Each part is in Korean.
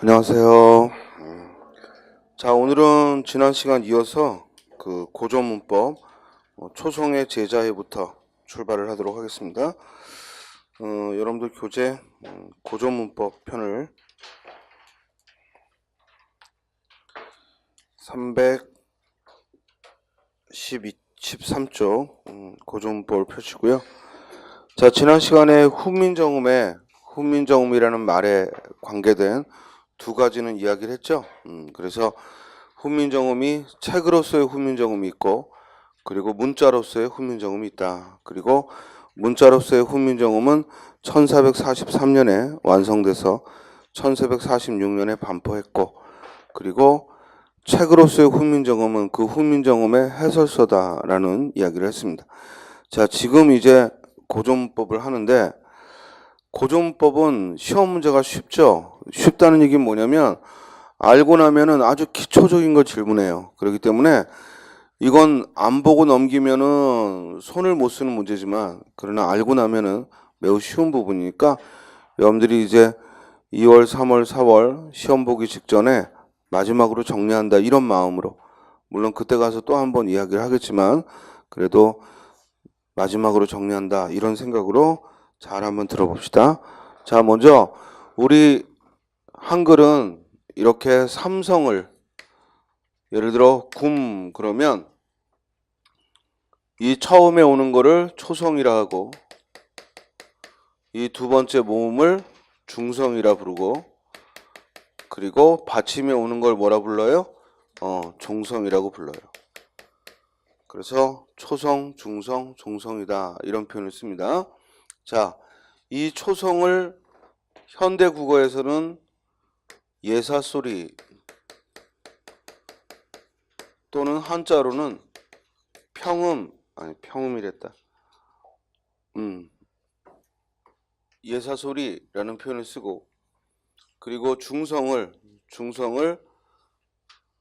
안녕하세요. 자, 오늘은 지난 시간 이어서 그 고전문법 초성의 제자회부터 출발을 하도록 하겠습니다. 여러분들 교재 고전문법 편을 313쪽 고전문법을 펼치고요. 자, 지난 시간에 훈민정음이라는 말에 관계된 두 가지는 이야기를 했죠. 그래서 훈민정음이 책으로서의 훈민정음이 있고, 그리고 문자로서의 훈민정음이 있다. 그리고 문자로서의 훈민정음은 1443년에 완성돼서 1446년에 반포했고, 그리고 책으로서의 훈민정음은 그 훈민정음의 해설서다라는 이야기를 했습니다. 자, 지금 이제 고전문법을 하는데, 고전문법은 시험 문제가 쉽죠. 쉽다는 얘기는 뭐냐면 알고 나면은 아주 기초적인 걸 질문해요. 그렇기 때문에 이건 안 보고 넘기면은 손을 못 쓰는 문제지만, 그러나 알고 나면은 매우 쉬운 부분이니까 여러분들이 이제 2월, 3월, 4월 시험 보기 직전에 마지막으로 정리한다 이런 마음으로, 물론 그때 가서 또 한번 이야기를 하겠지만 그래도 마지막으로 정리한다 이런 생각으로 잘 한번 들어봅시다. 자, 먼저 우리 한글은 이렇게 삼성을, 예를 들어 굼 그러면 이 처음에 오는 거를 초성이라 하고, 이 두 번째 모음을 중성이라 부르고, 그리고 받침에 오는 걸 뭐라 불러요? 종성이라고 불러요. 그래서 초성, 중성, 종성이다 이런 표현을 씁니다. 자, 이 초성을 현대 국어에서는 예사소리 또는 한자로는 평음이랬다. 예사소리라는 표현을 쓰고, 그리고 중성을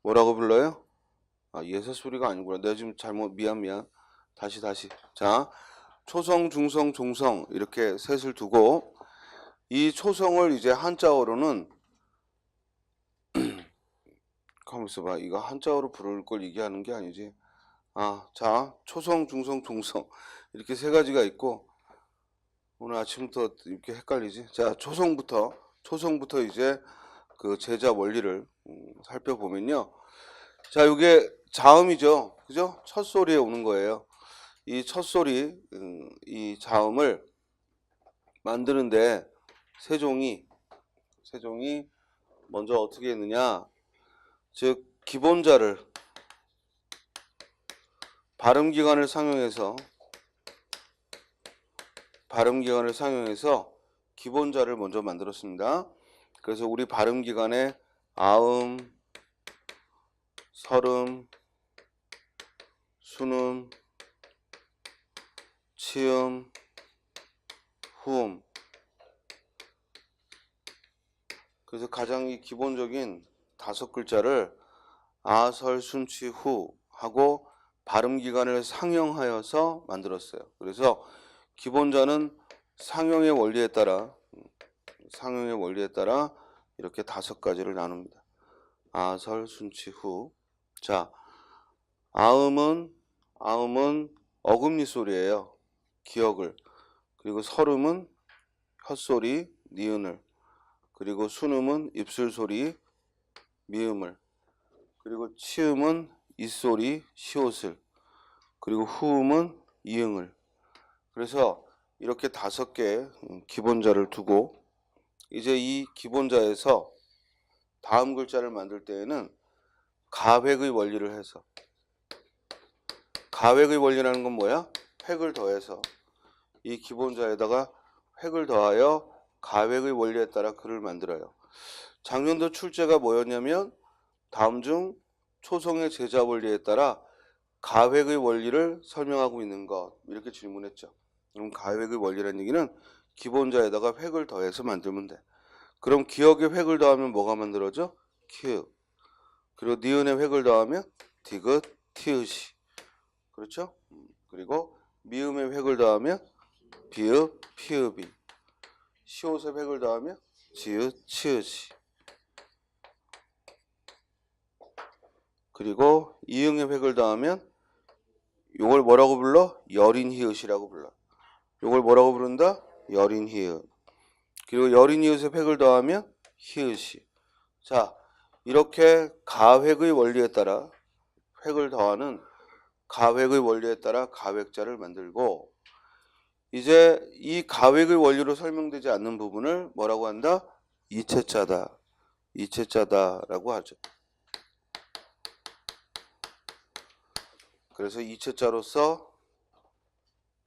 뭐라고 불러요? 예사소리가 아니구나. 내가 지금 미안. 다시. 자, 초성, 중성, 종성 이렇게 셋을 두고, 이 초성을 이제 한자어로는 가만 있어봐. 이거 한자어로 부를 걸 얘기하는 게 아니지. 자, 초성, 중성, 종성 이렇게 세 가지가 있고, 오늘 아침부터 이렇게 헷갈리지. 자, 초성부터 이제 그 제자 원리를 살펴보면요. 자, 이게 자음이죠. 그죠? 첫 소리에 오는 거예요. 이 첫 소리, 이 자음을 만드는데 세종이 먼저 어떻게 했느냐. 즉, 기본자를 발음기관을 상용해서 기본자를 먼저 만들었습니다. 그래서 우리 발음기관에 아음, 설음, 순음, 치음, 후음. 그래서 가장 이 기본적인 5글자를 아, 설, 순, 치, 후 하고 발음기관을 상용하여서 만들었어요. 그래서 기본자는 상용의 원리에 따라 이렇게 5가지를 나눕니다. 아, 설, 순, 치, 후. 자, 아음은 어금니 소리예요. 기억을. 그리고 설음은 혓소리, 니은을. 그리고 순음은 입술 소리, 미음을. 그리고 치음은 입소리, 시옷을. 그리고 후음은 이응을. 그래서 이렇게 5개 기본자를 두고, 이제 이 기본자에서 다음 글자를 만들 때에는 가획의 원리를 해서, 가획의 원리라는 건 뭐야? 획을 더해서 이 기본자에다가 획을 더하여 가획의 원리에 따라 글을 만들어요. 작년도 출제가 뭐였냐면 다음 중 초성의 제자 원리에 따라 가획의 원리를 설명하고 있는 것, 이렇게 질문했죠. 그럼 가획의 원리라는 얘기는 기본자에다가 획을 더해서 만들면 돼. 그럼 기억의 획을 더하면 뭐가 만들어져? 키읔. 그리고 니은의 획을 더하면 디귿, 티읕이. 그렇죠? 그리고 미음의 획을 더하면 비읍, 피읍이. 시옷의 획을 더하면 지읒, 치읒이. 그리고 이응에 획을 더하면 요걸 뭐라고 불러? 열인 히읗이라고 불러. 요걸 뭐라고 부른다? 열인 히읗. 그리고 열인 히읗에 획을 더하면 히읗이. 자, 이렇게 가획의 원리에 따라 획을 더하는 가획의 원리에 따라 가획자를 만들고, 이제 이 가획의 원리로 설명되지 않는 부분을 뭐라고 한다? 이체자다. 이체자다라고 하죠. 그래서 이체자로서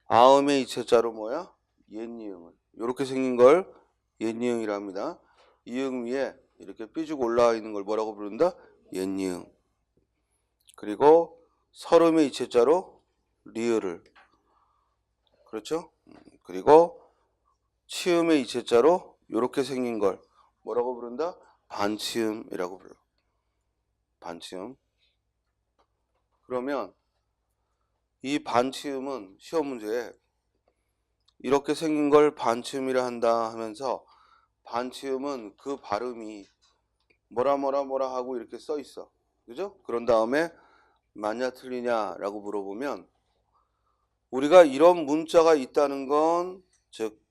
아음의 이체자로 뭐야? 옛이응을. 이렇게 생긴 걸 옛이응이라 합니다. 이응 위에 이렇게 삐죽 올라와 있는 걸 뭐라고 부른다? 옛이응. 그리고 설음의 이체자로 리을을. 그렇죠? 그리고 치음의 이체자로 이렇게 생긴 걸 뭐라고 부른다? 반치음이라고 불러. 반치음. 그러면 이 반치음은 시험 문제에 이렇게 생긴 걸 반치음이라 한다 하면서, 반치음은 그 발음이 뭐라 하고 이렇게 써 있어. 그죠? 그런 다음에 맞냐 틀리냐라고 물어보면, 우리가 이런 문자가 있다는 건 즉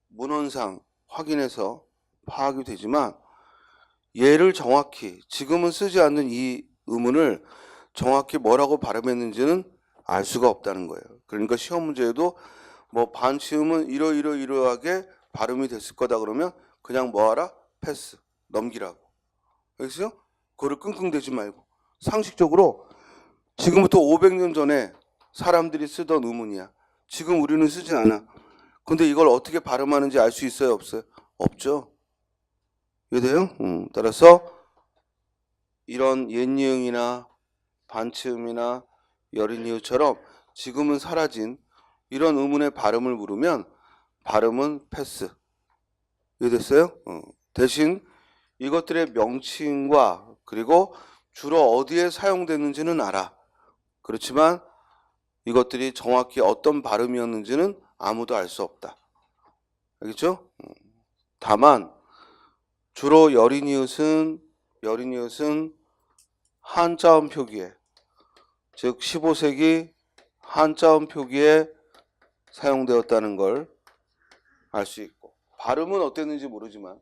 문헌상 확인해서 파악이 되지만, 얘를 정확히 지금은 쓰지 않는 이 음운을 정확히 뭐라고 발음했는지는 알 수가 없다는 거예요. 그러니까 시험 문제에도 뭐 반치음은 이러이러하게 발음이 됐을 거다 그러면 그냥 뭐하라? 패스, 넘기라고. 알겠어요? 그거를 끙끙대지 말고 상식적으로 지금부터 500년 전에 사람들이 쓰던 음운이야. 지금 우리는 쓰지 않아. 근데 이걸 어떻게 발음하는지 알 수 있어요? 없어요? 없죠. 이해돼요? 따라서 이런 옛이응이나 반치음이나 열인이응처럼 지금은 사라진 이런 음운의 발음을 물으면 발음은 패스. 이해됐어요? 대신 이것들의 명칭과 그리고 주로 어디에 사용되는지는 알아. 그렇지만 이것들이 정확히 어떤 발음이었는지는 아무도 알 수 없다. 알겠죠? 다만 주로 열인이웃은 한자음 표기에, 즉 15세기 한자음 표기에 사용되었다는 걸 알 수 있고, 발음은 어땠는지 모르지만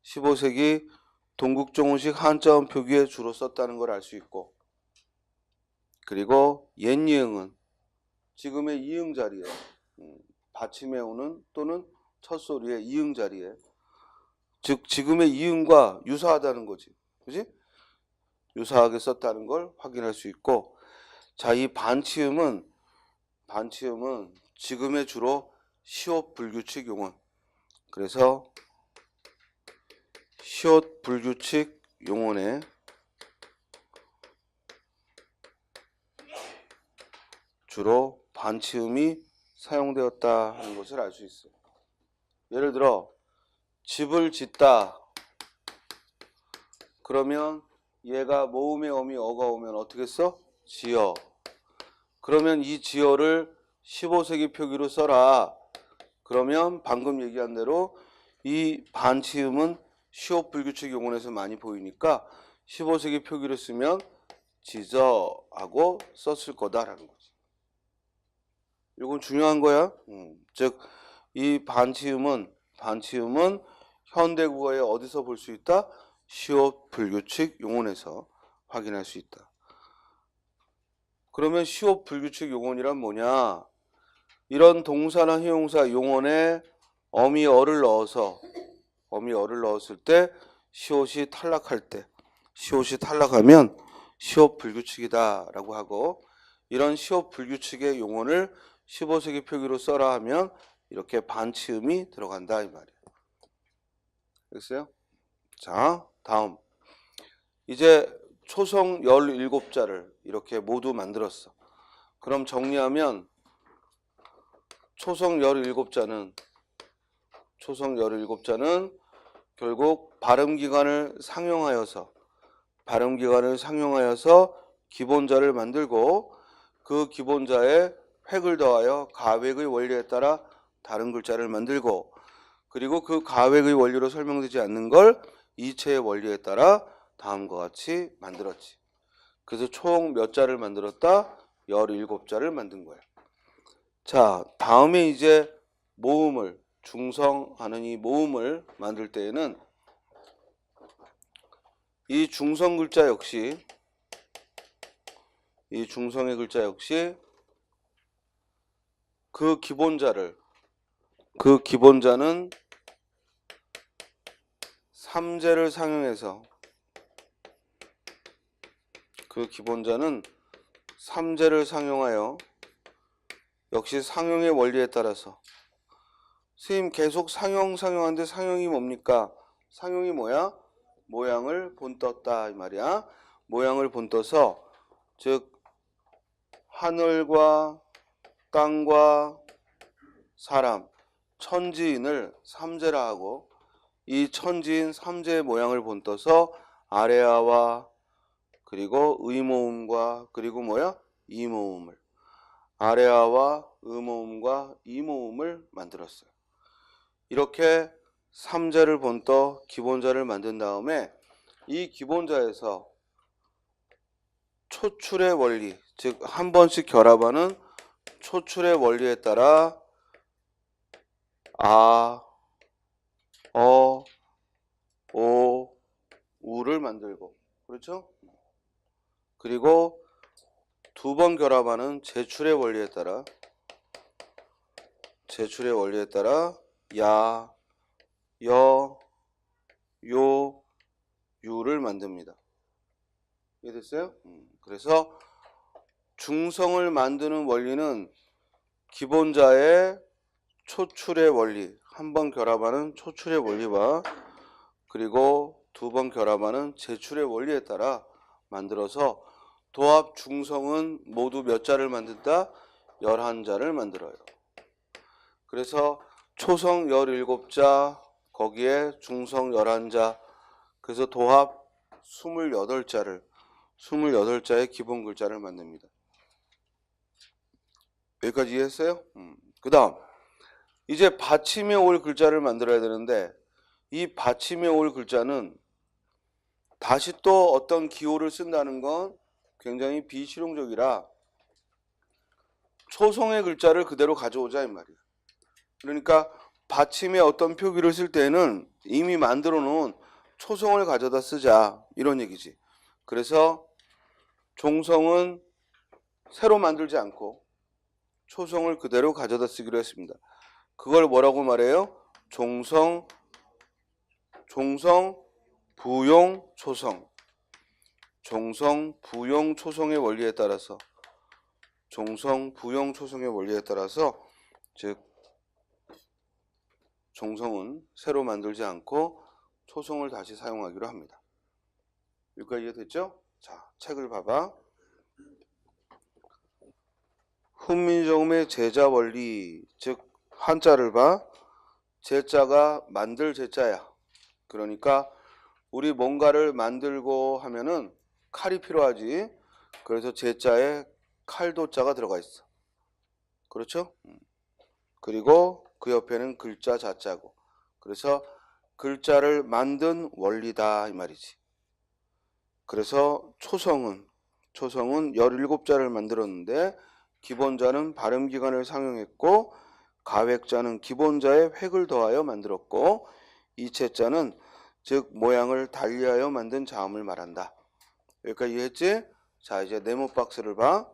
15세기 동국종훈식 한자음 표기에 주로 썼다는 걸 알 수 있고, 그리고 옛이응은 지금의 이응 자리에, 받침에 오는 또는 첫소리의 이응 자리에, 즉 지금의 이응과 유사하다는 거지. 그지? 유사하게 썼다는 걸 확인할 수 있고, 자, 이 반치음은 지금의 주로 시옷 불규칙 용언. 그래서 시옷 불규칙 용언에 주로 반치음이 사용되었다 하는 것을 알 수 있어. 예를 들어 집을 짓다. 그러면 얘가 모음의 어미 어가 오면 어떻게 써? 지어. 그러면 이 지어를 15세기 표기로 써라. 그러면 방금 얘기한 대로 이 반치음은 시옷 불규칙 용언에서 많이 보이니까 15세기 표기로 쓰면 지저하고 썼을 거다라는 거지. 이건 중요한 거야. 즉 이 반치음은 현대 국어에 어디서 볼 수 있다? 시옷 불규칙 용언에서 확인할 수 있다. 그러면 시옷 불규칙 용언이란 뭐냐? 이런 동사나 형용사 용언에 어미어를 넣었을 때 시옷이 탈락할 때, 시옷이 탈락하면 시옷 불규칙이다라고 하고, 이런 시옷 불규칙의 용언을 15세기 표기로 써라 하면 이렇게 반치음이 들어간다 이 말이에요. 됐어요? 자, 다음. 이제 초성 17자를 이렇게 모두 만들었어. 그럼 정리하면 초성 17자는 결국 발음기관을 상용하여서 기본자를 만들고, 그 기본자에 획을 더하여 가획의 원리에 따라 다른 글자를 만들고, 그리고 그 가획의 원리로 설명되지 않는 걸 이체의 원리에 따라 다음과 같이 만들었지. 그래서 총 몇 자를 만들었다? 17자를 만든 거예요. 자, 다음에 이제 모음을, 중성하는 이 모음을 만들 때에는 이 중성 글자 역시, 이 중성의 글자 역시 그 기본자는 3제를 상용해서, 그 기본자는 3제를 상용하여 역시 상용의 원리에 따라서, 선생님 계속 상용하는데 상용이 뭡니까? 상용이 뭐야? 모양을 본떴다 이 말이야. 모양을 본떠서, 즉 하늘과 땅과 사람, 천지인을 3제라 하고, 이 천지인 3제의 모양을 본떠서 아래아와 그리고 의모음과 그리고 뭐야? 이모음을, 아래아와 의모음과 이모음을 만들었어요. 이렇게 3제를 본떠 기본자를 만든 다음에 이 기본자에서 초출의 원리, 즉 한 번씩 결합하는 초출의 원리에 따라 아, 어, 오, 우를 만들고, 그렇죠? 그리고 두 번 결합하는 제출의 원리에 따라 야, 여, 요, 유를 만듭니다. 이해됐어요? 그래서 중성을 만드는 원리는 기본자의 초출의 원리, 한 번 결합하는 초출의 원리와 그리고 두 번 결합하는 제출의 원리에 따라 만들어서, 도합 중성은 모두 몇 자를 만든다? 11자를 만들어요. 그래서 초성 17자, 거기에 중성 11자, 그래서 도합 28자의 기본 글자를 만듭니다. 여기까지 이해했어요? 그 다음 이제 받침에 올 글자를 만들어야 되는데, 이 받침에 올 글자는 다시 또 어떤 기호를 쓴다는 건 굉장히 비실용적이라 초성의 글자를 그대로 가져오자 이 말이야. 그러니까 받침에 어떤 표기를 쓸 때는 이미 만들어 놓은 초성을 가져다 쓰자 이런 얘기지. 그래서 종성은 새로 만들지 않고 초성을 그대로 가져다 쓰기로 했습니다. 그걸 뭐라고 말해요? 종성, 부용, 초성. 종성, 부용, 초성의 원리에 따라서, 즉 종성은 새로 만들지 않고 초성을 다시 사용하기로 합니다. 여기까지 이해됐죠? 자, 책을 봐봐. 훈민정음의 제자 원리, 즉 한자를 봐. 제자가 만들 제자야. 그러니까 우리 뭔가를 만들고 하면은 칼이 필요하지. 그래서 제자에 칼도자가 들어가 있어. 그렇죠? 그리고 그 옆에는 글자 자자고. 그래서 글자를 만든 원리다 이 말이지. 그래서 초성은 17자를 만들었는데, 기본자는 발음기관을 상용했고, 가획자는 기본자에 획을 더하여 만들었고, 이체자는 즉 모양을 달리하여 만든 자음을 말한다. 여기까지 이해했지? 자, 이제 네모 박스를 봐.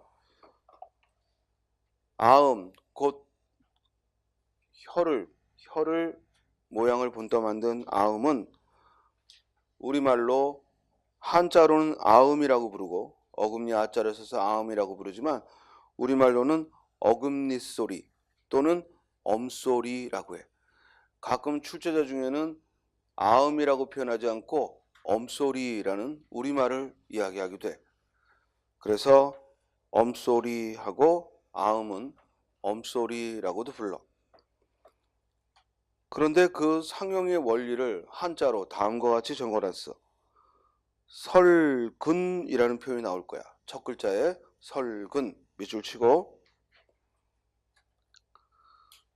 아음, 곧 혀를 모양을 본떠 만든 아음은 우리말로 한자로는 아음이라고 부르고, 어금니 아자를 써서 아음이라고 부르지만 우리말로는 어금니 소리 또는 엄소리라고 해. 가끔 출제자 중에는 아음이라고 표현하지 않고 엄소리라는 우리말을 이야기하기도 해. 그래서 엄소리하고 아음은 엄소리라고도 불러. 그런데 그 상용의 원리를 한자로 다음과 같이 적어놨어. 설근이라는 표현이 나올 거야. 첫 글자에 설근 밑줄 치고,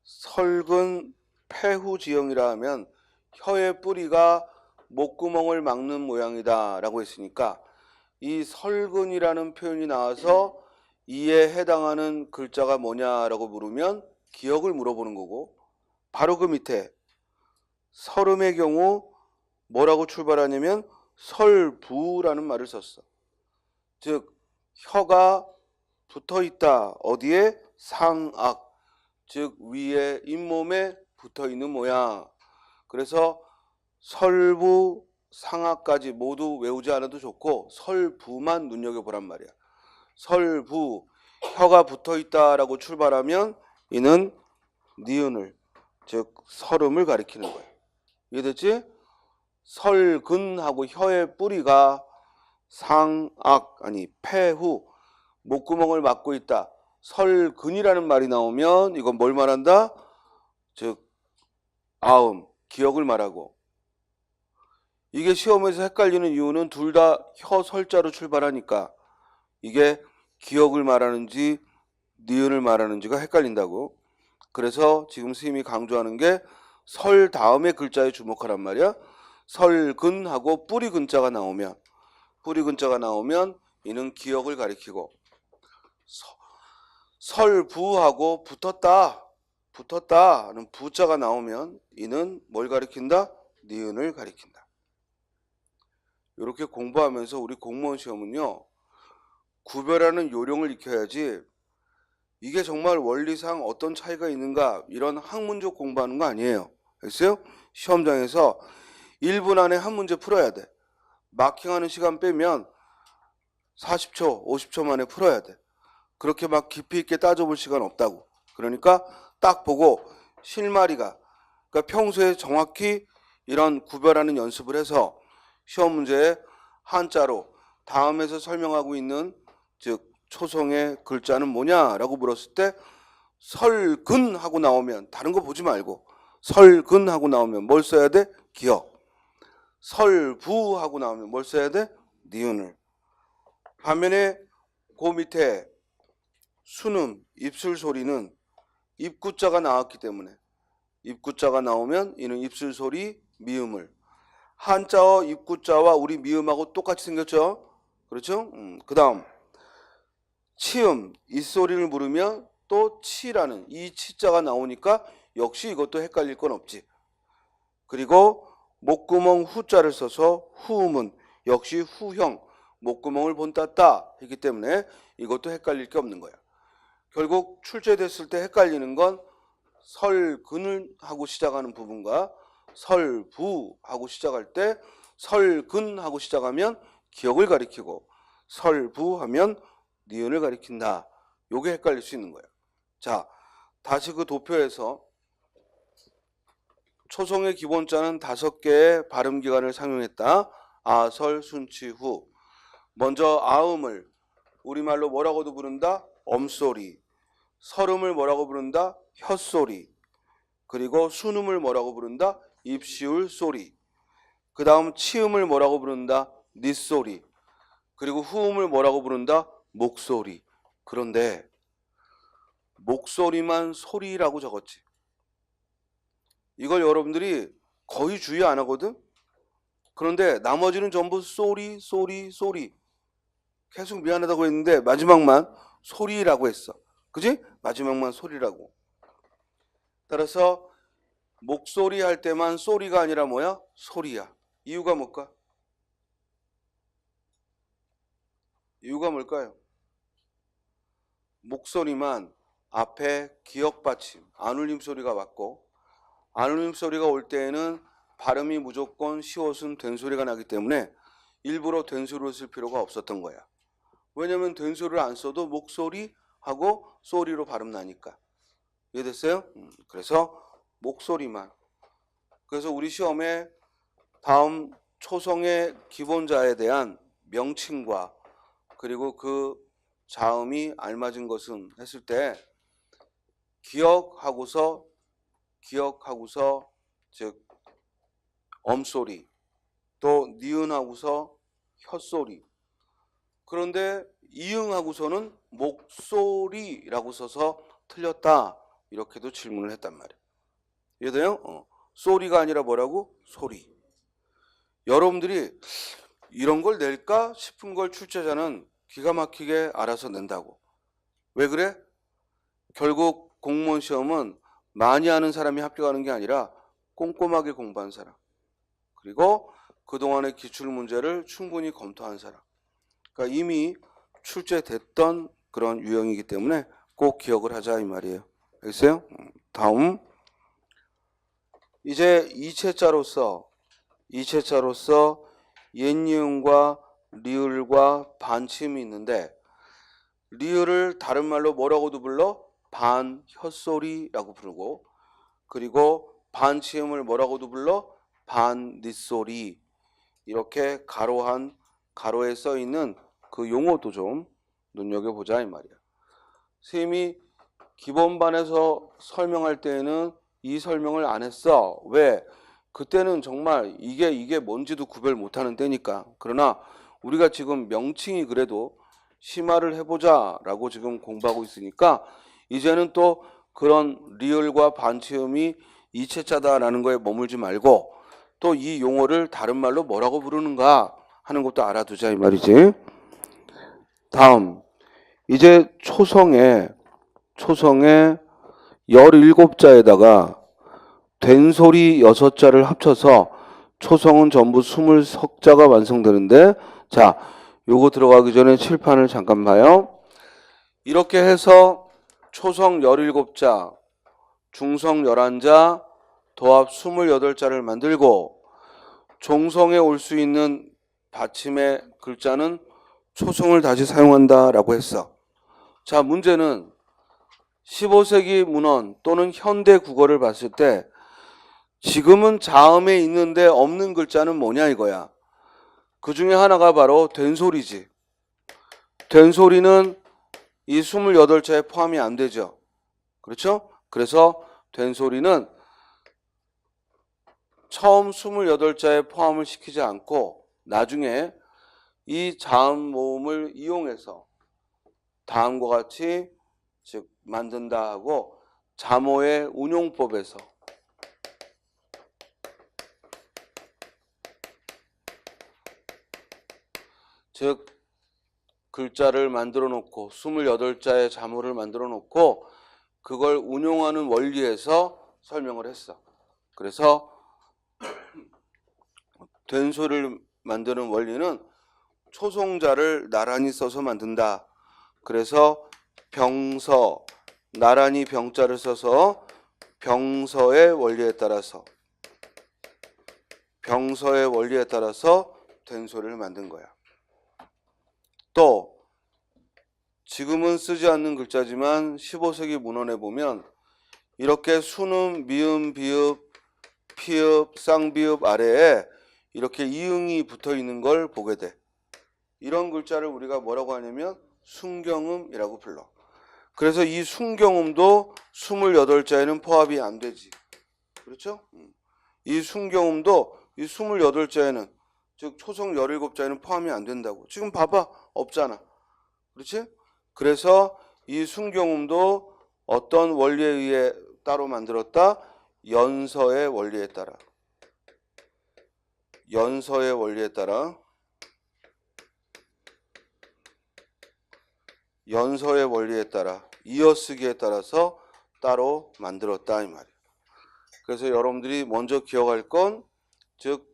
설근 폐후지형이라 하면 혀의 뿌리가 목구멍을 막는 모양이다 라고 했으니까 이 설근이라는 표현이 나와서 이에 해당하는 글자가 뭐냐라고 물으면 기억을 물어보는 거고, 바로 그 밑에 설음의 경우 뭐라고 출발하냐면 설부라는 말을 썼어. 즉 혀가 붙어 있다. 어디에? 상악. 즉 위에 잇몸에 붙어 있는 모양. 그래서 설부, 상악까지 모두 외우지 않아도 좋고 설부만 눈여겨보란 말이야. 설부, 혀가 붙어 있다라고 출발하면 이는 니은을, 즉 설음을 가리키는 거야. 이해됐지? 설근하고 혀의 뿌리가 상악, 아니 폐후, 목구멍을 막고 있다. 설근이라는 말이 나오면 이건 뭘 말한다? 즉 아음, 기억을 말하고. 이게 시험에서 헷갈리는 이유는 둘 다 혀 설자로 출발하니까 이게 기억을 말하는지 니은을 말하는지가 헷갈린다고. 그래서 지금 스님이 강조하는 게 설 다음에 글자에 주목하란 말이야. 설근하고 뿌리 근자가 나오면 이는 기억을 가리키고, 설부하고 붙었다는 부자가 나오면 이는 뭘 가리킨다? 니은을 가리킨다. 이렇게 공부하면서 우리 공무원 시험은요, 구별하는 요령을 익혀야지 이게 정말 원리상 어떤 차이가 있는가 이런 학문적 공부하는 거 아니에요. 알겠어요? 시험장에서 1분 안에 한 문제 풀어야 돼. 마킹하는 시간 빼면 40초, 50초 만에 풀어야 돼. 그렇게 막 깊이 있게 따져볼 시간 없다고. 그러니까 딱 보고 실마리가, 그러니까 평소에 정확히 이런 구별하는 연습을 해서 시험 문제에 한자로 다음에서 설명하고 있는, 즉 초성의 글자는 뭐냐라고 물었을 때 설근 하고 나오면 다른 거 보지 말고 설근 하고 나오면 뭘 써야 돼? 기억. 설부 하고 나오면 뭘 써야 돼? 니은을. 반면에 그 밑에 순음, 입술 소리는 입구자가 나왔기 때문에 입구자가 나오면 이는 입술 소리 미음을. 한자어 입구자와 우리 미음하고 똑같이 생겼죠? 그렇죠? 그 다음 치음, 입소리를 물으면 또 치라는 이 치자가 나오니까 역시 이것도 헷갈릴 건 없지. 그리고 목구멍 후자를 써서 후음은 역시 후형, 목구멍을 본땄다 했기 때문에 이것도 헷갈릴 게 없는 거야. 결국 출제됐을 때 헷갈리는 건 설근을 하고 시작하는 부분과 설부하고 시작할 때 설근하고 시작하면 기억을 가리키고 설부하면 니은을 가리킨다. 요게 헷갈릴 수 있는 거예요. 자, 다시 그 도표에서 초성의 기본자는 5개의 발음기관을 상용했다. 아, 설, 순치, 후. 먼저 아음을 우리말로 뭐라고도 부른다? 엄소리. 설음을 뭐라고 부른다? 혓소리. 그리고 순음을 뭐라고 부른다? 입시울 소리. 그 다음 치음을 뭐라고 부른다? 니소리. 그리고 후음을 뭐라고 부른다? 목소리. 그런데 목소리만 소리라고 적었지. 이걸 여러분들이 거의 주의 안 하거든? 그런데 나머지는 전부 소리, 소리, 소리. 계속 미안하다고 했는데 마지막만 소리라고 했어. 그지? 마지막만 소리라고. 따라서 목소리 할 때만 소리가 아니라 뭐야? 소리야. 이유가 뭘까? 이유가 뭘까요? 목소리만 앞에 기역 받침, 안울림 소리가 왔고, 안울림 소리가 올 때에는 발음이 무조건 시옷은 된 소리가 나기 때문에 일부러 된 소리를 쓸 필요가 없었던 거야. 왜냐면 된 소리를 안 써도 목소리하고 소리로 발음 나니까. 이해됐어요? 그래서 목소리만. 그래서 우리 시험에 다음 초성의 기본자에 대한 명칭과 그리고 그 자음이 알맞은 것은 했을 때 기억하고서 즉 엄소리, 또 니은하고서 혓소리. 그런데 이응하고서는 목소리라고 써서 틀렸다. 이렇게도 질문을 했단 말이에요. 이해돼요? 소리가 아니라 뭐라고? 소리. 여러분들이 이런 걸 낼까 싶은 걸 출제자는 기가 막히게 알아서 낸다고. 왜 그래? 결국 공무원 시험은 많이 아는 사람이 합격하는 게 아니라 꼼꼼하게 공부한 사람, 그리고 그동안의 기출문제를 충분히 검토한 사람, 그러니까 이미 출제됐던 그런 유형이기 때문에 꼭 기억을 하자 이 말이에요. 알겠어요? 다음, 이제 이체자로서 옛니은과 리을과 반침이 있는데, 리을을 다른 말로 뭐라고도 불러? 반혓소리라고 부르고, 그리고 반치음을 뭐라고도 불러? 반니소리. 이렇게 가로에 써 있는 그 용어도 좀 눈여겨보자 이 말이야. 선생님이 기본반에서 설명할 때에는 이 설명을 안 했어. 왜? 그때는 정말 이게 뭔지도 구별 못하는 때니까. 그러나 우리가 지금 명칭이 그래도 심화를 해보자 라고 지금 공부하고 있으니까 이제는 또 그런 리을과 반치음이 이체자다라는 거에 머물지 말고 또 이 용어를 다른 말로 뭐라고 부르는가 하는 것도 알아두자 이 말이지. 다음, 이제 초성에 17자에다가 된소리 6자를 합쳐서 초성은 전부 20석자가 완성되는데, 자, 요거 들어가기 전에 칠판을 잠깐 봐요. 이렇게 해서 초성 17자, 중성 11자, 도합 28자를 만들고 종성에 올 수 있는 받침의 글자는 초성을 다시 사용한다라고 했어. 자, 문제는 15세기 문헌 또는 현대 국어를 봤을 때 지금은 자음에 있는데 없는 글자는 뭐냐 이거야. 그 중에 하나가 바로 된소리지. 된소리는 이 28자에 포함이 안 되죠. 그렇죠? 그래서 된소리는 처음 28자에 포함을 시키지 않고 나중에 이 자음 모음을 이용해서 다음과 같이 즉 만든다 하고 자모의 운용법에서 즉 글자를 만들어 놓고 28자의 자모를 만들어 놓고 그걸 운용하는 원리에서 설명을 했어. 그래서 된소리를 만드는 원리는 초성자를 나란히 써서 만든다. 그래서 병서, 나란히 병자를 써서 병서의 원리에 따라서 된소리를 만든 거야. 또 지금은 쓰지 않는 글자지만 15세기 문헌에 보면 이렇게 순음, 미음, 비읍, 피읍, 쌍비읍 아래에 이렇게 이응이 붙어 있는 걸 보게 돼. 이런 글자를 우리가 뭐라고 하냐면 순경음이라고 불러. 그래서 이 순경음도 28자에는 포함이 안 되지. 그렇죠? 이 순경음도 이 28자에는 즉 초성 17자에는 포함이 안 된다고. 지금 봐봐. 없잖아. 그렇지? 그래서 이 순경음도 어떤 원리에 의해 따로 만들었다? 연서의 원리에 따라 이어쓰기에 따라서 따로 만들었다 이 말이에요. 그래서 여러분들이 먼저 기억할 건 즉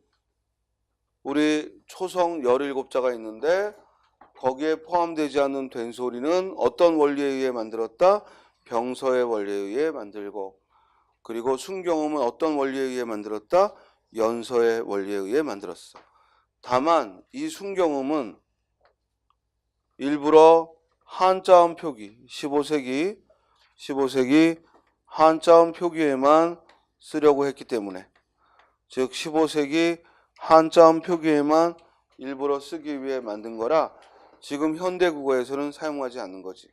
우리 초성 17자가 있는데 거기에 포함되지 않는 된소리는 어떤 원리에 의해 만들었다? 병서의 원리에 의해 만들고, 그리고 순경음은 어떤 원리에 의해 만들었다? 연서의 원리에 의해 만들었어. 다만 이 순경음은 일부러 한자음 표기, 15세기 한자음 표기에만 쓰려고 했기 때문에, 즉 15세기 한자음 표기에만 일부러 쓰기 위해 만든 거라 지금 현대 국어에서는 사용하지 않는 거지.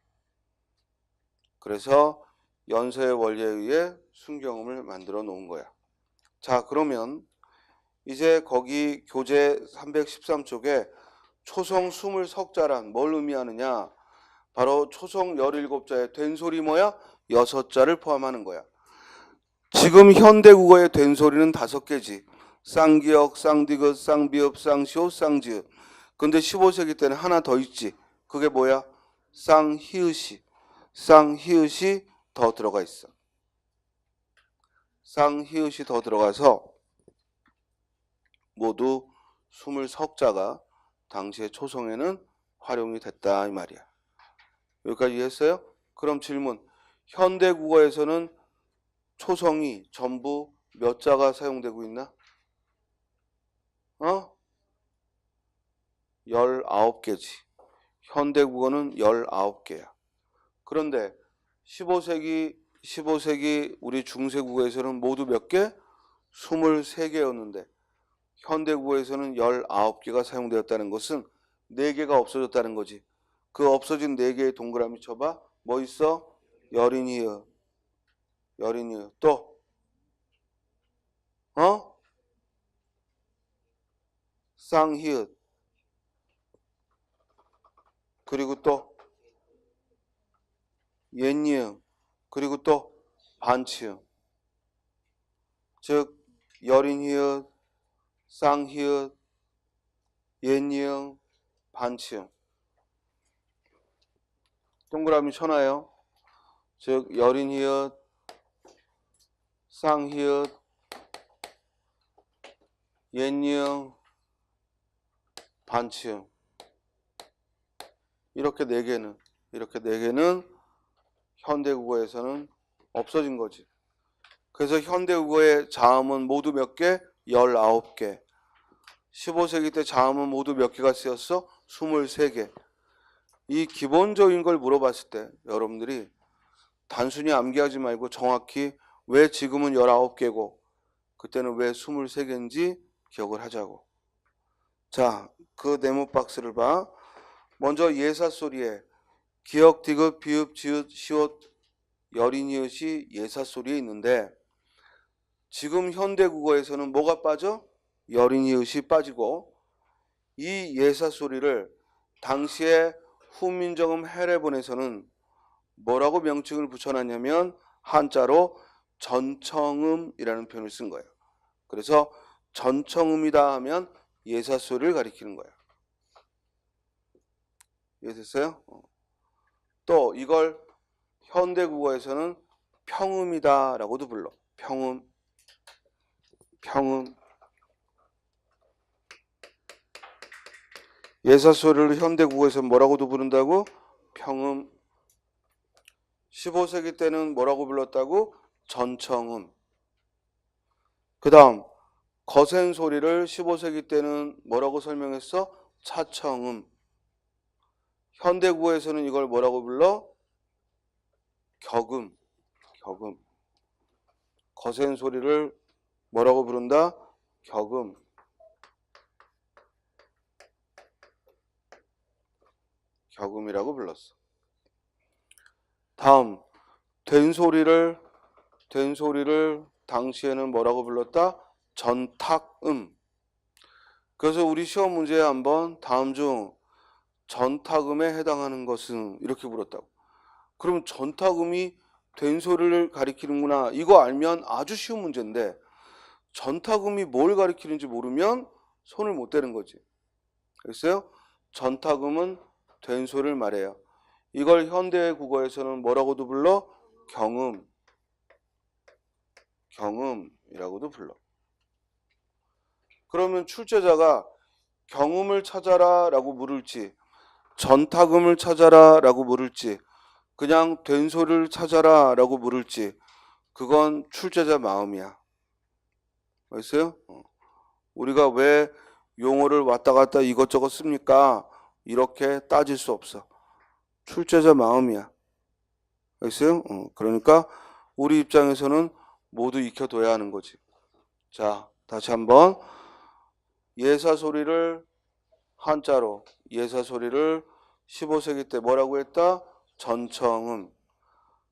그래서 연서의 원리에 의해 순경음을 만들어 놓은 거야. 자, 그러면 이제 거기 교재 313쪽에 초성 20석자란 뭘 의미하느냐? 바로 초성 17자에 된소리 뭐야? 6자를 포함하는 거야. 지금 현대 국어의 된소리는 5개지. 쌍기역, 쌍디귿, 쌍비읍, 쌍시옷, 쌍지읒. 근데 15세기 때는 하나 더 있지. 그게 뭐야? 쌍히읗이. 쌍히읗이 더 들어가 있어. 쌍히읗이 더 들어가서 모두 20석자가 당시의 초성에는 활용이 됐다 이 말이야. 여기까지 이해했어요? 그럼 질문. 현대 국어에서는 초성이 전부 몇 자가 사용되고 있나? 19개지. 현대 국어는 19개야. 그런데 15세기 우리 중세 국어에서는 모두 몇 개? 23개였는데 현대 국어에서는 19개가 사용되었다는 것은 4개가 없어졌다는 거지. 그 없어진 4개의 동그라미 쳐봐. 뭐 있어? 여린이읒. 또 쌍히읗. 그리고 또 옛니응. 그리고 또 반치응. 즉 여린히읗, 쌍히읗, 옛니응, 반치응. 동그라미 쳐놔요. 즉 여린히읗, 쌍히읗, 옛니응, 반치응. 이렇게 4개는 현대국어에서는 없어진 거지. 그래서 현대국어의 자음은 모두 몇 개? 19개. 15세기 때 자음은 모두 몇 개가 쓰였어? 23개. 이 기본적인 걸 물어봤을 때 여러분들이 단순히 암기하지 말고 정확히 왜 지금은 19개고 그때는 왜 23개인지 기억을 하자고. 자, 그 네모 박스를 봐. 먼저 예사소리에 기역, 디귿, 비읍, 지읒, 시옷, 여린이읒이 예사소리에 있는데 지금 현대국어에서는 뭐가 빠져? 여린이읒이 빠지고 이 예사소리를 당시에 후민정음 해례본에서는 뭐라고 명칭을 붙여놨냐면 한자로 전청음이라는 표현을 쓴 거예요. 그래서 전청음이다 하면 예사소리를 가리키는 거예요. 이해됐어요? 또 이걸 현대국어에서는 평음이다 라고도 불러. 평음. 예사소리를 현대국어에서 뭐라고도 부른다고? 평음. 15세기 때는 뭐라고 불렀다고? 전청음. 그 다음 거센 소리를 15세기 때는 뭐라고 설명했어? 차청음. 현대국어에서는 이걸 뭐라고 불러? 격음. 거센 소리를 뭐라고 부른다? 격음. 격음이라고 불렀어. 다음 된소리를 당시에는 뭐라고 불렀다? 전탁음. 그래서 우리 시험 문제에 한번 다음 중 전탁음에 해당하는 것은 이렇게 물었다고. 그럼 전탁음이 된소리를 가리키는구나. 이거 알면 아주 쉬운 문제인데 전탁음이 뭘 가리키는지 모르면 손을 못 대는 거지. 알겠어요? 전탁음은 된소리를 말해요. 이걸 현대 국어에서는 뭐라고도 불러? 경음이라고도 불러. 그러면 출제자가 경음을 찾아라 라고 물을지 전탁음을 찾아라 라고 물을지 그냥 된소리를 찾아라 라고 물을지 그건 출제자 마음이야. 알겠어요? 우리가 왜 용어를 왔다 갔다 이것저것 씁니까? 이렇게 따질 수 없어. 출제자 마음이야. 알겠어요? 그러니까 우리 입장에서는 모두 익혀둬야 하는 거지. 자, 다시 한번 예사소리를 한자로 예사소리를 15세기 때 뭐라고 했다? 전청음.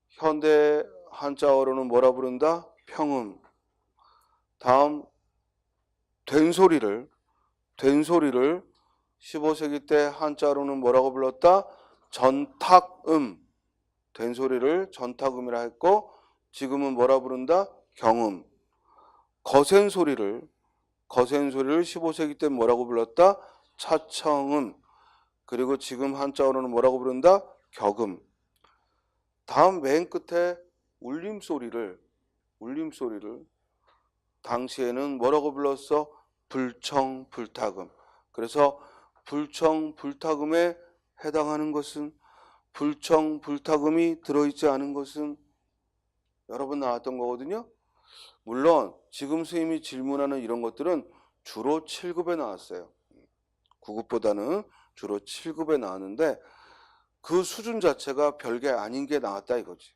현대 한자어로는 뭐라 부른다? 평음. 다음 된소리를 15세기 때 한자로는 뭐라고 불렀다? 전탁음. 된소리를 전탁음이라 했고 지금은 뭐라 부른다? 경음. 거센 소리를 거센 소리를 15세기 때 뭐라고 불렀다? 차청음. 그리고 지금 한자어로는 뭐라고 부른다? 격음. 다음 맨 끝에 울림소리를 당시에는 뭐라고 불렀어? 불청불탁음. 그래서 불청불탁음에 해당하는 것은, 불청불탁음이 들어있지 않은 것은 여러 번 나왔던 거거든요. 물론 지금 선생님이 질문하는 이런 것들은 주로 7급에 나왔어요. 9급보다는 주로 7급에 나왔는데 그 수준 자체가 별게 아닌 게 나왔다 이거지.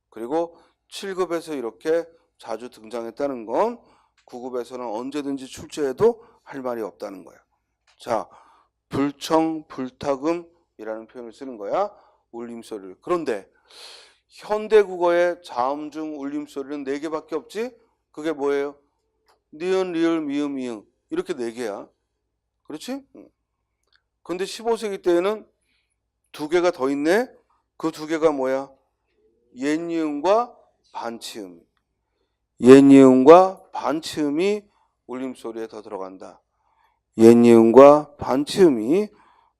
그리고 7급에서 이렇게 자주 등장했다는 건 9급에서는 언제든지 출제해도 할 말이 없다는 거야. 자, 불청불탁음이라는 표현을 쓰는 거야. 울림소리를. 그런데 현대국어의 자음중 울림소리는 4개밖에 없지? 그게 뭐예요? 니은, 리을, 미음, 이응. 이렇게 4개야. 그렇지? 근데 15세기 때에는 2개가 더 있네? 그 2개가 뭐야? 옛니음과 반치음. 옛니음과 반치음이 울림소리에 더 들어간다. 옛니음과 반치음이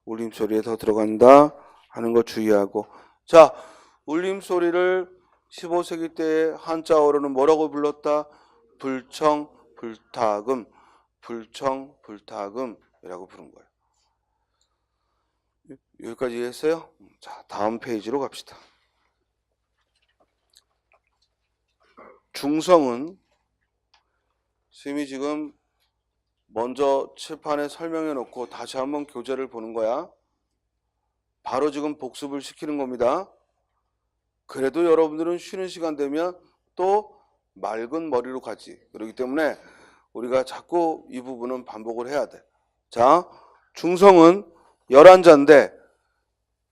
울림소리에 더 들어간다 하는 거 주의하고. 자, 울림소리를 15세기 때 한자어로는 뭐라고 불렀다? 불청불탁음. 불청불탁음이라고 부른 거예요. 여기까지 이해했어요? 자, 다음 페이지로 갑시다. 중성은 선생님이 지금 먼저 칠판에 설명해 놓고 다시 한번 교재를 보는 거야. 바로 지금 복습을 시키는 겁니다. 그래도 여러분들은 쉬는 시간 되면 또 맑은 머리로 가지. 그렇기 때문에 우리가 자꾸 이 부분은 반복을 해야 돼. 자, 중성은 11자인데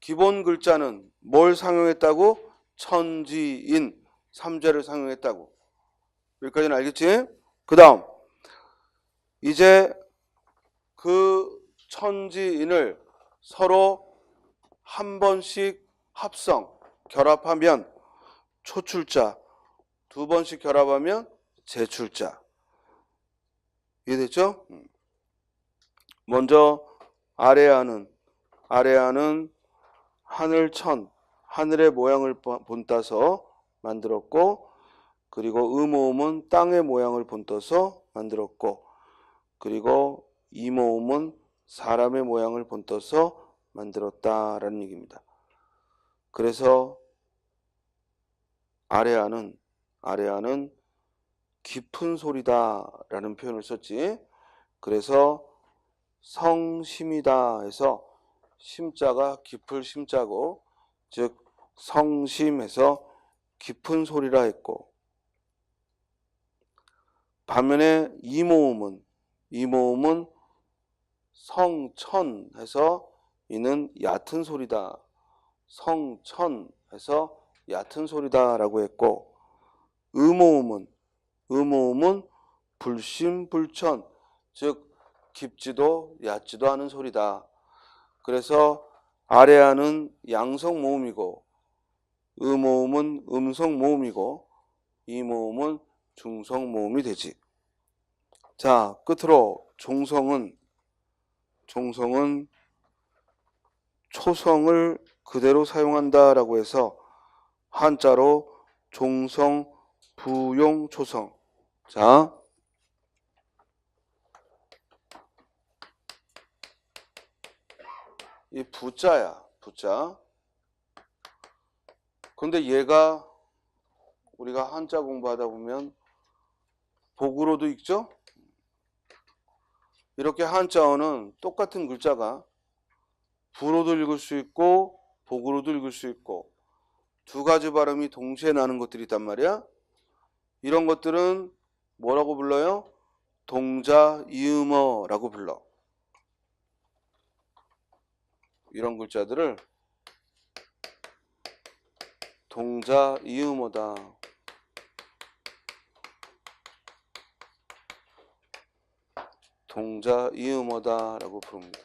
기본 글자는 뭘 상용했다고? 천지인 3자를 상용했다고. 여기까지는 알겠지? 그 다음 이제 그 천지인을 서로 한 번씩 합성, 결합하면 초출자, 2번씩 결합하면 제출자. 이해됐죠? 먼저 아래아는 하늘천, 하늘의 모양을 본따서 만들었고, 그리고 의모음은 땅의 모양을 본떠서 만들었고, 그리고 이모음은 사람의 모양을 본떠서 만들었다라는 얘기입니다. 그래서 아래아는 깊은 소리다라는 표현을 썼지. 그래서 성심이다 해서 심자가 깊을 심자고, 즉 성심해서 깊은 소리라 했고, 반면에 이모음은 성천 해서 이는 얕은 소리다. 성천 해서 얕은 소리다 라고 했고, 의모음은 불심불천, 즉 깊지도 얕지도 않은 소리다. 그래서 아래아는 양성모음이고, 의모음은 음성모음이고, 이모음은 중성모음이 되지. 자, 끝으로 종성은 초성을 그대로 사용한다라고 해서 한자로 종성 부용 초성. 자, 이 부자야, 부자. 근데 얘가 우리가 한자 공부하다 보면 복으로도 읽죠? 이렇게 한자어는 똑같은 글자가 부로도 읽을 수 있고 복으로도 읽을 수 있고 2가지 발음이 동시에 나는 것들이 있단 말이야. 이런 것들은 뭐라고 불러요? 동자 이음어라고 불러. 이런 글자들을 동자 이음어다. 동자 이음어다라고 부릅니다.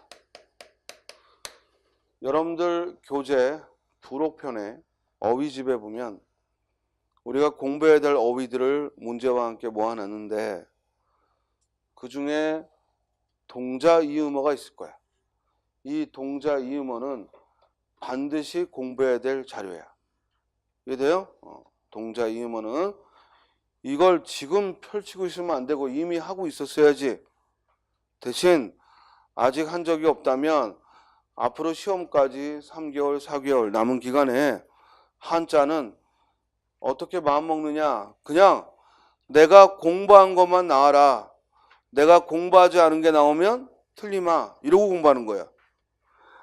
여러분들 교재 부록편에 어휘집에 보면 우리가 공부해야 될 어휘들을 문제와 함께 모아놨는데 그 중에 동자 이음어가 있을 거야. 이 동자 이음어는 반드시 공부해야 될 자료야. 이해돼요? 동자 이음어는 이걸 지금 펼치고 있으면 안 되고 이미 하고 있었어야지. 대신 아직 한 적이 없다면 앞으로 시험까지 3개월, 4개월 남은 기간에 한자는 어떻게 마음먹느냐. 그냥 내가 공부한 것만 나와라. 내가 공부하지 않은 게 나오면 틀리마. 이러고 공부하는 거야.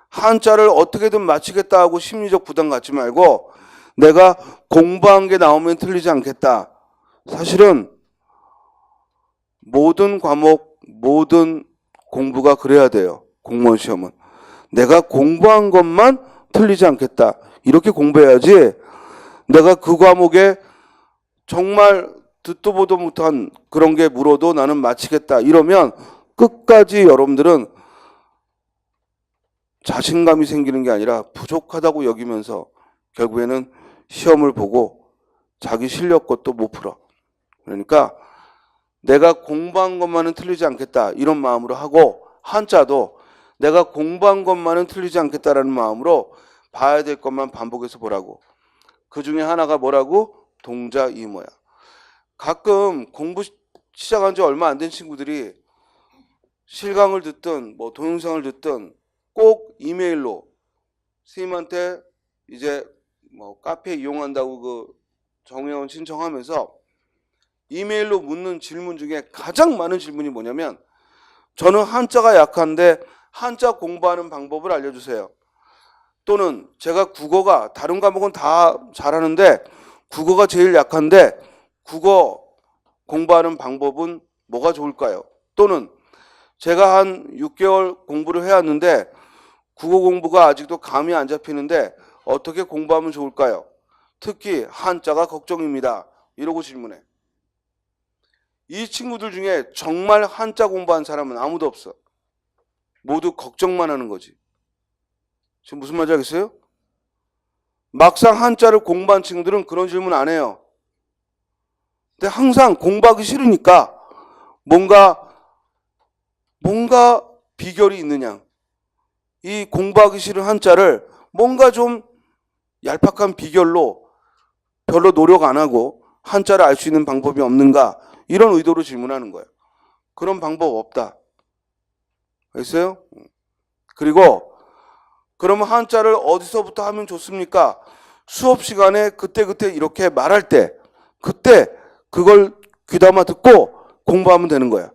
한자를 어떻게든 맞히겠다 하고 심리적 부담 갖지 말고 내가 공부한 게 나오면 틀리지 않겠다. 사실은 모든 과목, 모든 공부가 그래야 돼요. 공무원 시험은. 내가 공부한 것만 틀리지 않겠다. 이렇게 공부해야지 내가 그 과목에 정말 듣도 보도 못한 그런 게 물어도 나는 맞히겠다. 이러면 끝까지 여러분들은 자신감이 생기는 게 아니라 부족하다고 여기면서 결국에는 시험을 보고 자기 실력 것도 못 풀어. 그러니까 내가 공부한 것만은 틀리지 않겠다 이런 마음으로 하고 한자도 내가 공부한 것만은 틀리지 않겠다라는 마음으로 봐야 될 것만 반복해서 보라고. 그 중에 하나가 뭐라고? 동자 이모야. 가끔 공부 시작한 지 얼마 안 된 친구들이 실강을 듣든 뭐 동영상을 듣든 꼭 이메일로 선생님한테 이제 뭐 카페 이용한다고 그 정회원 신청하면서 이메일로 묻는 질문 중에 가장 많은 질문이 뭐냐면 저는 한자가 약한데 한자 공부하는 방법을 알려주세요. 또는 제가 국어가 다른 과목은 다 잘하는데 국어가 제일 약한데 국어 공부하는 방법은 뭐가 좋을까요? 또는 제가 한 6개월 공부를 해왔는데 국어 공부가 아직도 감이 안 잡히는데 어떻게 공부하면 좋을까요? 특히 한자가 걱정입니다. 이러고 질문해. 이 친구들 중에 정말 한자 공부한 사람은 아무도 없어. 모두 걱정만 하는 거지. 지금 무슨 말인지 알겠어요? 막상 한자를 공부한 친구들은 그런 질문 안 해요. 근데 항상 공부하기 싫으니까 뭔가 비결이 있느냐. 이 공부하기 싫은 한자를 뭔가 좀 얄팍한 비결로 별로 노력 안 하고 한자를 알 수 있는 방법이 없는가 이런 의도로 질문하는 거예요. 그런 방법 없다. 알겠어요? 그리고 그러면 한자를 어디서부터 하면 좋습니까? 수업 시간에 그때그때 이렇게 말할 때 그때 그걸 귀담아 듣고 공부하면 되는 거야.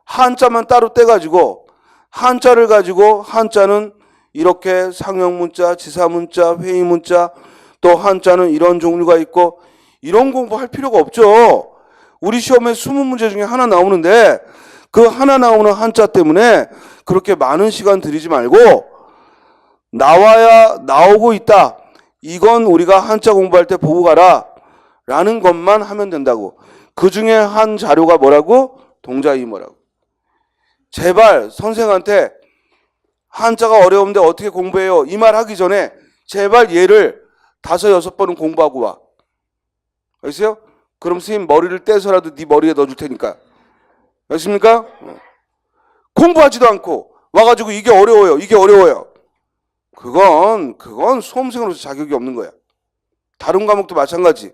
한자만 따로 떼가지고 한자를 가지고 한자는 이렇게 상형문자, 지사문자, 회의문자 또 한자는 이런 종류가 있고 이런 공부할 필요가 없죠. 우리 시험에 20문제 중에 하나 나오는데 그 하나 나오는 한자 때문에 그렇게 많은 시간 들이지 말고 나와야 나오고 있다. 이건 우리가 한자 공부할 때 보고 가라 라는 것만 하면 된다고. 그 중에 한 자료가 뭐라고? 동자이모라고. 제발 선생한테 한자가 어려운데 어떻게 공부해요? 이 말 하기 전에 제발 얘를 5, 6번은 공부하고 와. 알겠어요? 그럼 선생님 머리를 떼서라도 네 머리에 넣어줄 테니까. 알겠습니까? 공부하지도 않고 와가지고 이게 어려워요. 이게 어려워요. 그건 수험생으로서 자격이 없는 거야. 다른 과목도 마찬가지.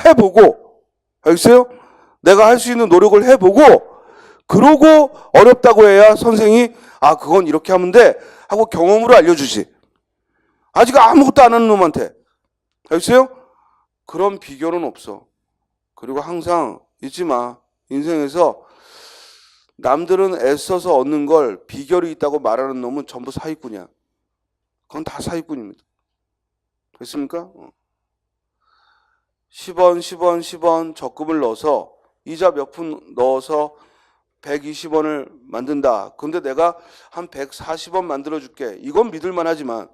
해보고, 알겠어요? 내가 할 수 있는 노력을 해보고, 그러고 어렵다고 해야 선생이 그건 이렇게 하면 돼 하고 경험으로 알려주지. 아직 아무것도 안 하는 놈한테. 알겠어요? 그런 비결은 없어. 그리고 항상 잊지 마. 인생에서 남들은 애써서 얻는 걸 비결이 있다고 말하는 놈은 전부 사기꾼이야. 그건 다 사기꾼입니다. 됐습니까? 10원 적금을 넣어서 이자 몇 푼 넣어서 120원을 만든다. 근데 내가 한 140원 만들어줄게. 이건 믿을만 하지만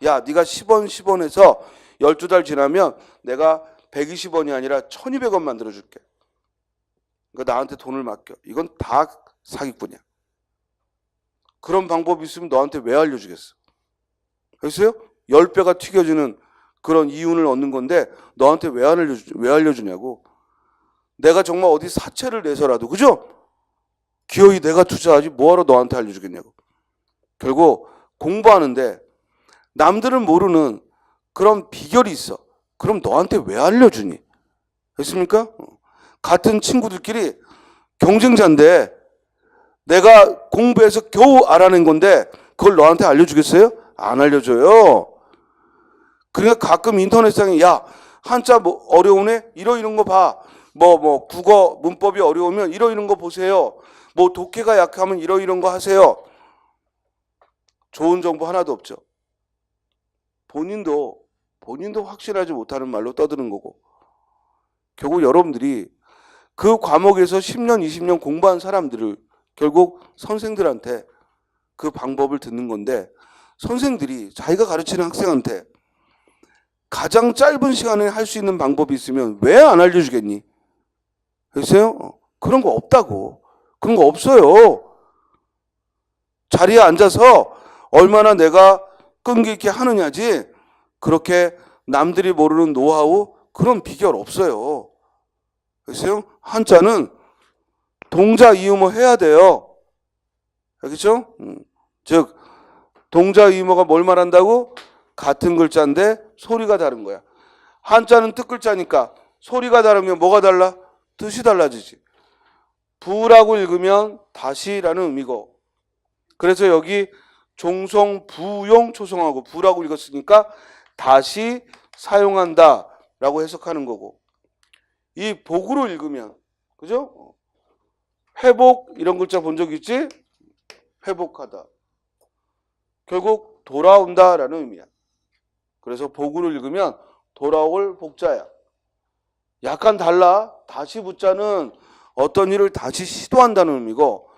야 네가 10원 해서 12달 지나면 내가 120원이 아니라 1200원 만들어줄게. 그러니까 나한테 돈을 맡겨. 이건 다 사기꾼이야. 그런 방법이 있으면 너한테 왜 알려주겠어? 알겠어요? 10배가 튀겨지는 그런 이윤을 얻는 건데 너한테 왜 알려주냐고. 내가 정말 어디 사채를 내서라도, 그죠? 기어이 내가 투자하지 뭐하러 너한테 알려주겠냐고. 결국 공부하는데 남들은 모르는 그런 비결이 있어. 그럼 너한테 왜 알려주니? 됐습니까? 같은 친구들끼리 경쟁자인데 내가 공부해서 겨우 알아낸 건데 그걸 너한테 알려주겠어요? 안 알려줘요. 그러니까 가끔 인터넷상에 야 한자 뭐 어려우네? 이런 거 봐. 뭐 국어 문법이 어려우면 이런 거 보세요. 뭐 독해가 약하면 이런 거 하세요. 좋은 정보 하나도 없죠. 본인도 확실하지 못하는 말로 떠드는 거고. 결국 여러분들이 그 과목에서 10년, 20년 공부한 사람들을 결국 선생들한테 그 방법을 듣는 건데 선생들이 자기가 가르치는 학생한테 가장 짧은 시간에 할 수 있는 방법이 있으면 왜 안 알려주겠니? 글쎄요? 그런 거 없다고. 그런 거 없어요. 자리에 앉아서 얼마나 내가 끈기 있게 하느냐지 그렇게 남들이 모르는 노하우 그런 비결 없어요. 글쎄요? 한자는 동자 이음어 해야 돼요. 알겠죠? 즉 동자 이음어가 뭘 말한다고? 같은 글자인데 소리가 다른 거야. 한자는 뜻글자니까 소리가 다르면 뭐가 달라? 뜻이 달라지지. 부라고 읽으면 다시라는 의미고 그래서 여기 종송, 부용, 초성하고 부라고 읽었으니까 다시 사용한다 라고 해석하는 거고 이 복으로 읽으면 그죠? 회복 이런 글자 본 적 있지? 회복하다. 결국 돌아온다 라는 의미야. 그래서 복으로 읽으면 돌아올 복자야. 약간 달라. 다시 붙자는 어떤 일을 다시 시도한다는 의미고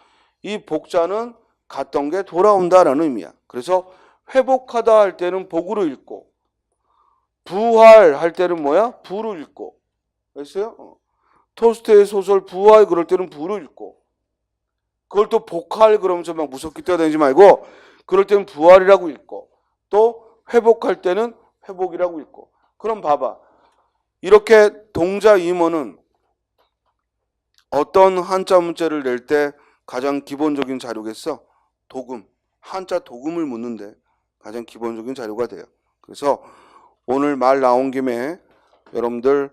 이 복자는 갔던 게 돌아온다라는 의미야. 그래서 회복하다 할 때는 복으로 읽고 부활할 때는 뭐야? 부로 읽고 알겠어요? 토스트의 소설 부활 그럴 때는 부로 읽고 그걸 또 복할 그러면서 막 무섭게 뛰어다니지 말고 그럴 때는 부활이라고 읽고 또 회복할 때는 회복이라고 읽고 그럼 봐봐. 이렇게 동자 임어는 어떤 한자 문자를 낼 때 가장 기본적인 자료겠어? 도금. 한자 도금을 묻는데 가장 기본적인 자료가 돼요. 그래서 오늘 말 나온 김에 여러분들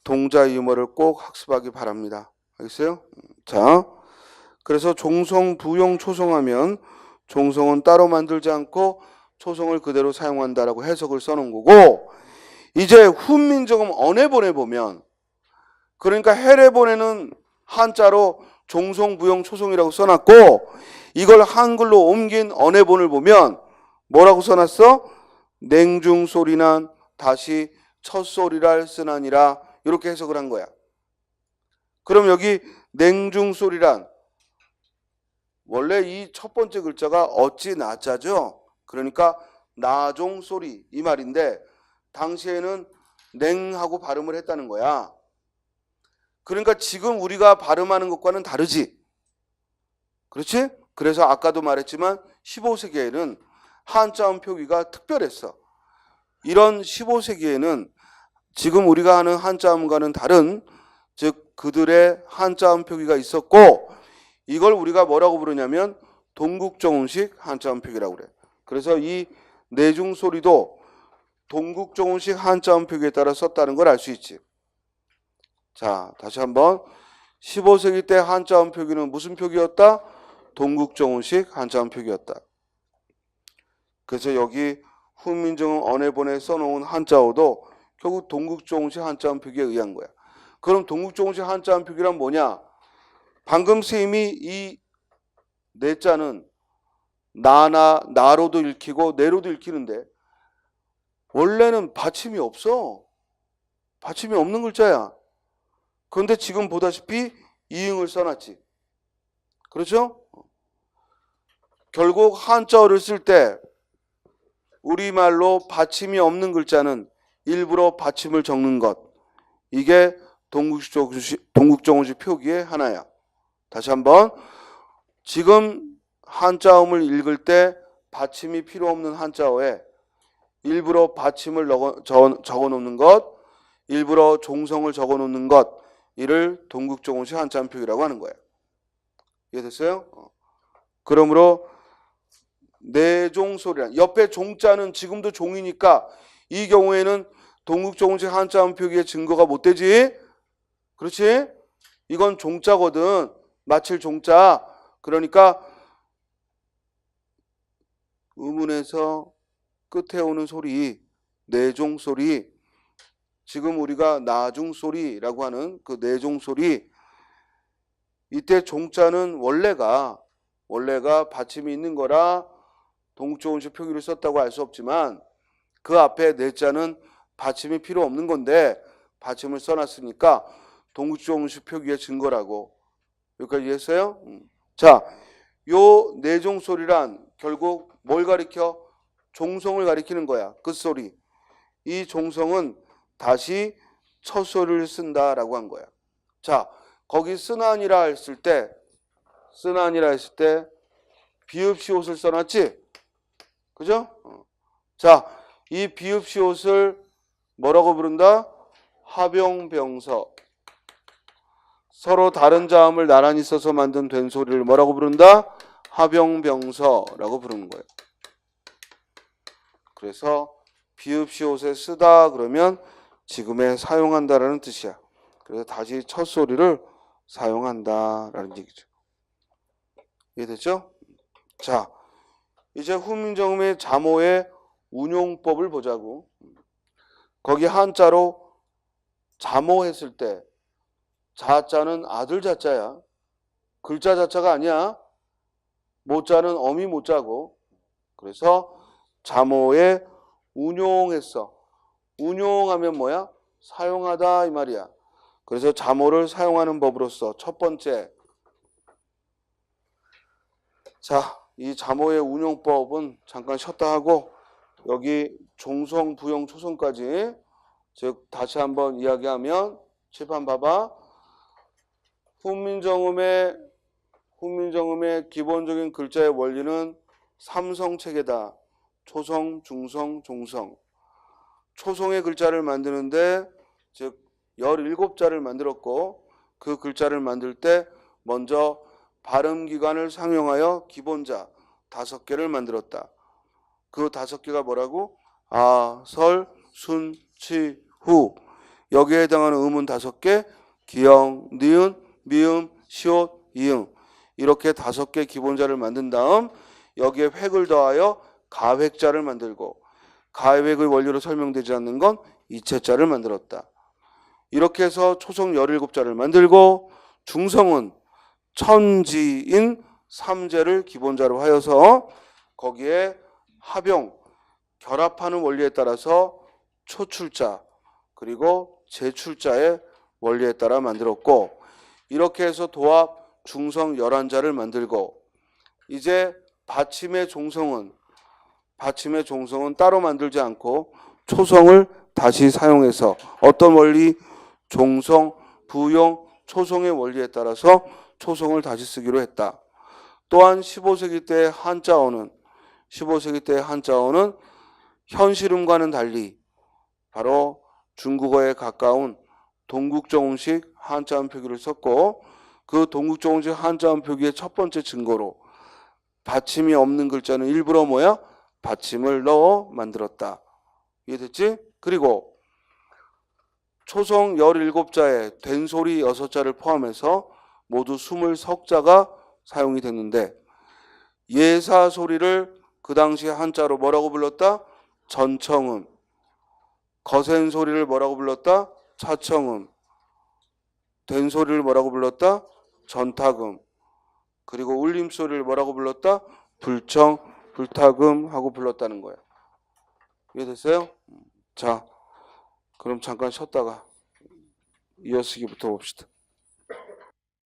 동자 임어를 꼭 학습하기 바랍니다. 알겠어요? 자, 그래서 종성, 부용, 초성하면 종성은 따로 만들지 않고 초성을 그대로 사용한다라고 해석을 써놓은 거고 이제 훈민정음 언해본에 보면 그러니까 해례본에는 한자로 종성, 부용, 초성이라고 써놨고 이걸 한글로 옮긴 언해본을 보면 뭐라고 써놨어? 냉중소리난 다시 첫소리랄 쓰나니라 이렇게 해석을 한 거야. 그럼 여기 냉중소리란 원래 이 첫 번째 글자가 어찌 나자죠. 그러니까 나종소리 이 말인데 당시에는 냉하고 발음을 했다는 거야. 그러니까 지금 우리가 발음하는 것과는 다르지. 그렇지? 그래서 아까도 말했지만 15세기에는 한자음 표기가 특별했어. 이런 15세기에는 지금 우리가 하는 한자음과는 다른 즉 그들의 한자음 표기가 있었고 이걸 우리가 뭐라고 부르냐면 동국정음식 한자음 표기라고 그래. 그래서 이 내중소리도 동국정음식 한자음 표기에 따라 썼다는 걸 알 수 있지. 자, 다시 한번 15세기 때 한자음 표기는 무슨 표기였다? 동국정음식 한자음 표기였다. 그래서 여기 훈민정음 언해본에 써놓은 한자어도 결국 동국정음식 한자음 표기에 의한 거야. 그럼 동국정음식 한자음 표기란 뭐냐? 방금 선생님이 이 내자는 나로도 읽히고 내로도 읽히는데 원래는 받침이 없어. 받침이 없는 글자야. 그런데 지금 보다시피 이응을 써놨지. 그렇죠? 결국 한자어를 쓸 때 우리말로 받침이 없는 글자는 일부러 받침을 적는 것. 이게 동국정음식 표기의 하나야. 다시 한번 지금 한자음을 읽을 때 받침이 필요 없는 한자어에 일부러 받침을 적어 놓는 것, 일부러 종성을 적어 놓는 것 이를 동국정음식 한자음 표기라고 하는 거야. 이해됐어요? 그러므로 내종소리란 옆에 종자는 지금도 종이니까 이 경우에는 동국종식 한자음 표기의 증거가 못 되지. 그렇지? 이건 종자거든. 마칠 종자. 그러니까 의문에서 끝에 오는 소리, 내종소리, 지금 우리가 나중소리라고 하는 그 내종소리, 이때 종자는 원래가 받침이 있는 거라 동국조원식 표기를 썼다고 할 수 없지만 그 앞에 내자는 받침이 필요 없는 건데 받침을 써놨으니까 동국조원식 표기의 증거라고. 여기까지 이해했어요? 자, 요 내종소리란 결국 뭘 가리켜? 종성을 가리키는 거야. 끝소리. 이 종성은 다시 첫 소리를 쓴다라고 한 거야. 자, 거기 쓰나니라 했을 때 비읍시옷을 써놨지? 그죠? 자, 이 비읍시옷을 뭐라고 부른다? 합용병서. 서로 다른 자음을 나란히 써서 만든 된소리를 뭐라고 부른다? 합용병서라고 부르는 거예요. 그래서 비읍시옷에 쓰다 그러면 지금에 사용한다라는 뜻이야. 그래서 다시 첫 소리를 사용한다라는 얘기죠. 이해됐죠? 자, 이제 훈민정음의 자모의 운용법을 보자고. 거기 한자로 자모했을 때 자자는 아들 자자야. 글자 자자가 아니야. 모자는 어미 모자고. 그래서 자모에 운용했어. 운용하면 뭐야? 사용하다 이 말이야. 그래서 자모를 사용하는 법으로서 첫 번째. 자, 이 자모의 운용법은 잠깐 쉬었다 하고 여기 종성, 부용, 초성까지 즉 다시 한번 이야기하면 칠판 봐봐. 훈민정음의 기본적인 글자의 원리는 삼성체계다. 초성, 중성, 종성. 초성의 글자를 만드는데 즉 17자를 만들었고 그 글자를 만들 때 먼저 발음기관을 상용하여 기본자 5개를 만들었다. 그 5개가 뭐라고? 아, 설, 순, 치, 후. 여기에 해당하는 음은 5개, 기영, 니은, 미음, 시옷, 이응. 이렇게 5개 기본자를 만든 다음 여기에 획을 더하여 가획자를 만들고 가획의 원리로 설명되지 않는 건 이체자를 만들었다. 이렇게 해서 초성 17자를 만들고 중성은 천지인 3제를 기본자로 하여서 거기에 합용, 결합하는 원리에 따라서 초출자 그리고 제출자의 원리에 따라 만들었고 이렇게 해서 도합 중성 11자를 만들고 이제 받침의 종성은 따로 만들지 않고 초성을 다시 사용해서 어떤 원리? 종성, 부용, 초성의 원리에 따라서 초성을 다시 쓰기로 했다. 또한 15세기 때 한자어는 현실음과는 달리 바로 중국어에 가까운 동국정음식 한자음 표기를 썼고 그 동국정음식 한자음 표기의 첫 번째 증거로 받침이 없는 글자는 일부러 뭐야? 받침을 넣어 만들었다. 이해됐지? 그리고 초성 17자에 된소리 6자를 포함해서 모두 20석자가 사용이 됐는데 예사 소리를 그 당시 한자로 뭐라고 불렀다? 전청음. 거센 소리를 뭐라고 불렀다? 차청음. 된 소리를 뭐라고 불렀다? 전탁음. 그리고 울림 소리를 뭐라고 불렀다? 불청, 불탁음 하고 불렀다는 거야. 이해됐어요? 자, 그럼 잠깐 쉬었다가 이어쓰기부터 봅시다.